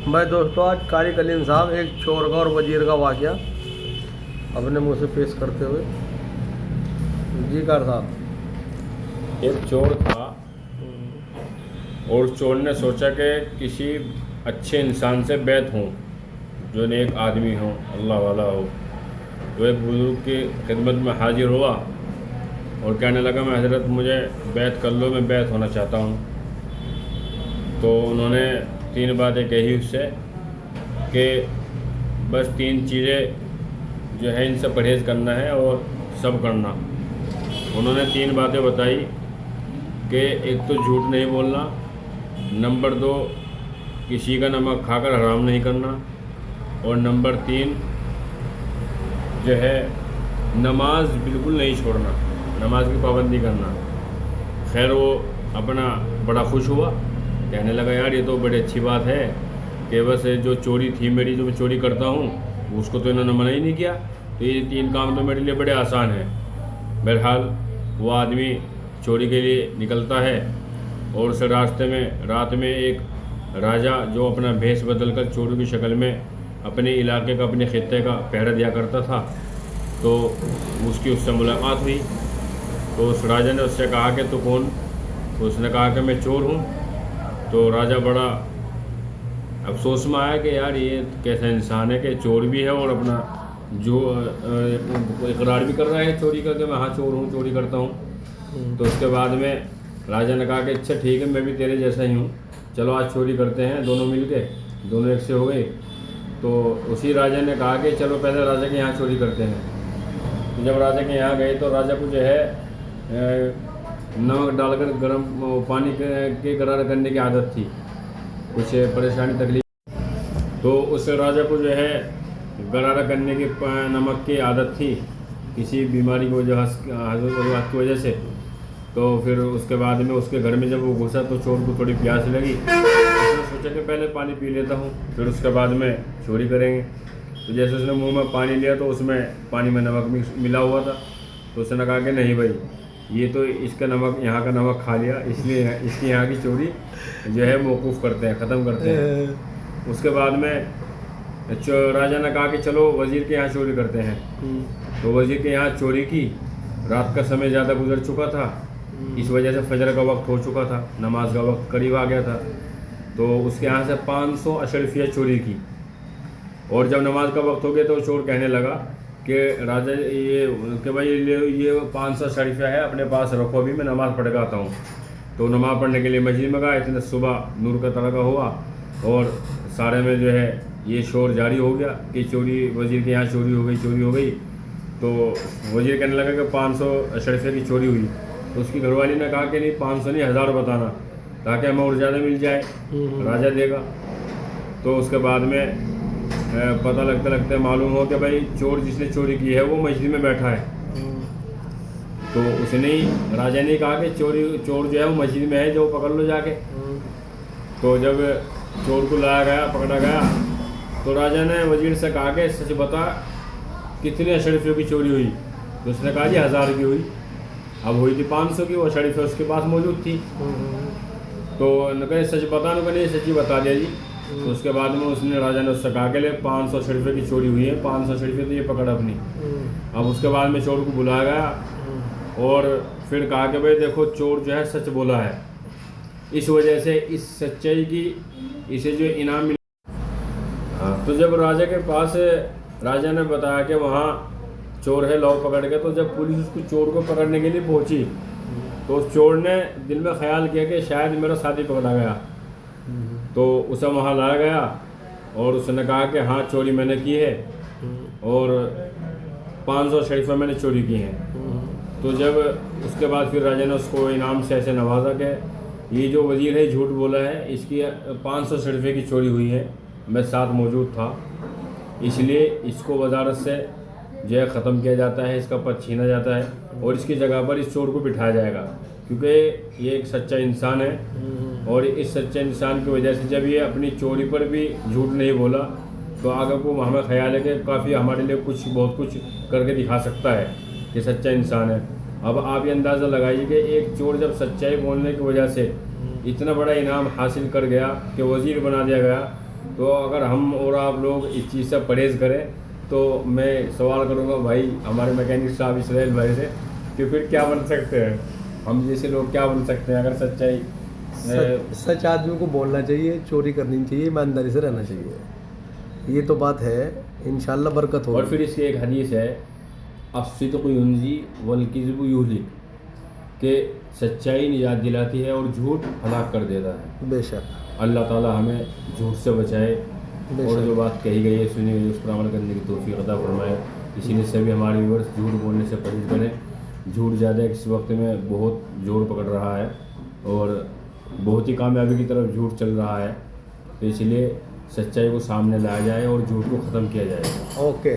भाई दोस्तों, आज कारी कलीम साहब एक चोर का और वजीर का वाक़या अपने मुंह से पेश करते हुए। जी कार साहब। एक चोर था और चोर ने सोचा कि किसी अच्छे इंसान से बैत हों, जो नेक आदमी हो, अल्लाह वाला हो। तो एक बुजुर्ग की खिदमत में हाजिर हुआ और कहने लगा, मैं हज़रत मुझे बैत कर लो, मैं बैत होना चाहता हूँ। तो उन्होंने 3 बातें कही उससे कि बस 3 चीज़ें जो है इनसे परहेज़ करना है और सब करना। उन्होंने 3 बातें बताई कि एक तो झूठ नहीं बोलना, नंबर 2 किसी का नमक खाकर हराम नहीं करना, और नंबर 3 जो है नमाज बिल्कुल नहीं छोड़ना, नमाज की पाबंदी करना। खैर वो अपना बड़ा खुश हुआ, कहने लगा यार ये तो बड़ी अच्छी बात है कि बस जो चोरी थी मेरी, जो मैं चोरी करता हूँ उसको तो इन्होंने मना ही नहीं किया, तो ये 3 काम तो मेरे लिए बड़े आसान है। बहरहाल वो आदमी चोरी के लिए निकलता है और उस रास्ते में रात में एक राजा जो अपना भेष बदल कर चोरों की शक्ल में अपने इलाके का, अपने खित्ते का पहरा दिया करता था, तो उसकी उससे मुलाकात हुई। तो उस राजा ने उससे कहा कि तू कौन? तो उसने कहा कि मैं चोर हूँ। तो राजा बड़ा अफसोस में आया कि यार ये कैसा इंसान है कि चोर भी है और अपना जो इकरार भी कर रहा है चोरी का कि मैं हाँ चोर हूँ, चोरी करता हूँ। तो उसके बाद में राजा ने कहा कि अच्छा ठीक है, मैं भी तेरे जैसा ही हूँ, चलो आज चोरी करते हैं दोनों मिल के, दोनों एक से हो गए। तो उसी राजा ने कहा कि चलो पहले राजा के यहाँ चोरी करते हैं। तो जब राजा के यहाँ गए तो राजा को जो है नमक डालकर गर्म पानी के गरारा करने की आदत थी, कुछ परेशानी तकलीफ, तो उस राजा को जो है गरारा करने की नमक की आदत थी किसी बीमारी की वजह से। तो फिर उसके बाद में उसके घर में जब वो घुसा तो चोर को थोड़ी प्यास लगी, उसने सोचा कि पहले पानी पी लेता हूँ, फिर उसके बाद में चोरी करेंगे। तो जैसे उसने मुंह में पानी लिया तो उसमें पानी में नमक मिला हुआ था। तो उसने कहा कि नहीं भाई, ये तो इसका नमक, यहाँ का नमक खा लिया, इसलिए इसकी यहाँ की चोरी जो है मौकूफ़ करते हैं, ख़त्म करते हैं। उसके बाद में राजा ने कहा कि चलो वज़ीर के यहाँ चोरी करते हैं। तो वज़ीर के यहाँ चोरी की, रात का समय ज़्यादा गुजर चुका था, इस वजह से फजर का वक्त हो चुका था, नमाज का वक्त करीब आ गया था। तो उसके यहाँ से 500 अशरफिया चोरी की, और जब नमाज का वक्त हो गया तो चोर कहने लगा कि राजा ये कि भाई ये 500 शरीफिया है, अपने पास रखो, अभी मैं नमाज़ पढ़ के आता हूँ। तो नमाज़ पढ़ने के लिए मस्जिद में गया, इतने सुबह नूर का तड़का हुआ और सारे में जो है ये शोर जारी हो गया कि चोरी, वज़ीर के यहाँ चोरी हो गई, चोरी हो गई। तो वज़ीर कहने लगा कि 500 शरीफिया की चोरी हुई। तो उसकी घरवाली ने कहा कि नहीं 500 नहीं, 1000 बताना, ताकि हमें और ज़्यादा मिल जाए, राजा देगा। तो उसके बाद में पता लगते लगते मालूम हो कि भाई चोर जिसने चोरी की है वो मस्जिद में बैठा है। तो उसने ही, राजा ने कहा कि चोर जो है वो मस्जिद में है, जो पकड़ लो जाके। तो जब चोर को लाया गया, पकड़ा गया, तो राजा ने वज़ीर से कहा कि सच बता कितने अशरफियों की चोरी हुई? तो उसने कहा जी 1000 की हुई। अब हुई थी 500 की, वो अशरफिया उसके पास मौजूद थी। तो कहे सच बता, न नहीं सच्ची बता दिया जी। तो उसके बाद में उसने, राजा ने उससे कहा कि ले 500 शरीफे की चोरी हुई है, 500 शरीफे तो ये पकड़ अपनी। अब उसके बाद में चोर को बुलाया गया और फिर कहा कि भाई देखो चोर जो है सच बोला है, इस वजह से इस सच्चाई की इसे जो इनाम मिला। हाँ, तो जब राजा के पास राजा ने बताया कि वहाँ चोर है, लाओ पकड़ के, तो जब पुलिस उसको चोर को पकड़ने के लिए पहुँची तो उस चोर ने दिल में ख्याल किया कि शायद मेरा साथी पकड़ा गया। तो उसे वहाँ लाया गया और उसने कहा कि हाँ चोरी मैंने की है और 500 शरीफा मैंने चोरी की हैं। तो जब उसके बाद फिर राजा ने उसको इनाम से ऐसे नवाजा कि ये जो वज़ीर है झूठ बोला है, इसकी 500 शरीफे की चोरी हुई है, मैं साथ मौजूद था, इसलिए इसको वजारत से जो है ख़त्म किया जाता है, इसका पद छीना जाता है और इसकी जगह पर इस चोर को बिठाया जाएगा, क्योंकि ये एक सच्चा इंसान है। और इस सच्चे इंसान की वजह से जब ये अपनी चोरी पर भी झूठ नहीं बोला तो आगे को हमें ख्याल है कि काफ़ी हमारे लिए कुछ बहुत कुछ करके दिखा सकता है कि सच्चा इंसान है। अब आप ये अंदाज़ा लगाइए कि एक चोर जब सच्चाई बोलने की वजह से इतना बड़ा इनाम हासिल कर गया कि वज़ीर बना दिया गया, तो अगर हम और आप लोग इस चीज़ से परहेज़ करें तो मैं सवाल करूँगा भाई हमारे मैकेनिक साहब इसराइल भाई से कि फिर क्या बन सकते हैं हम जैसे लोग, क्या बन सकते हैं अगर सच्चाई सच आदमी को बोलना चाहिए, चोरी करनी नहीं चाहिए, ईमानदारी से रहना चाहिए। ये तो बात है, इंशाल्लाह बरकत होगी। और फिर इसकी एक हदीस है, अस्सिद्क़ु युंजी वल किज़्बु युहलिक, कि सच्चाई निजात दिलाती है और झूठ हलाक कर देता है। बेशक। अल्लाह ताला हमें झूठ से बचाए बेशक। और जो बात कही गई है सुनी गई उस पर अमल करने की तौफीक अता फरमाए। इसीलिए सभी हमारे व्यूअर्स झूठ बोलने से परहेज़ करें। झूठ ज़्यादा इस वक्त में बहुत जोर पकड़ रहा है और बहुत ही कामयाबी की तरफ झूठ चल रहा है, तो इसलिए सच्चाई को सामने लाया जाए और झूठ को ख़त्म किया जाए। ओके।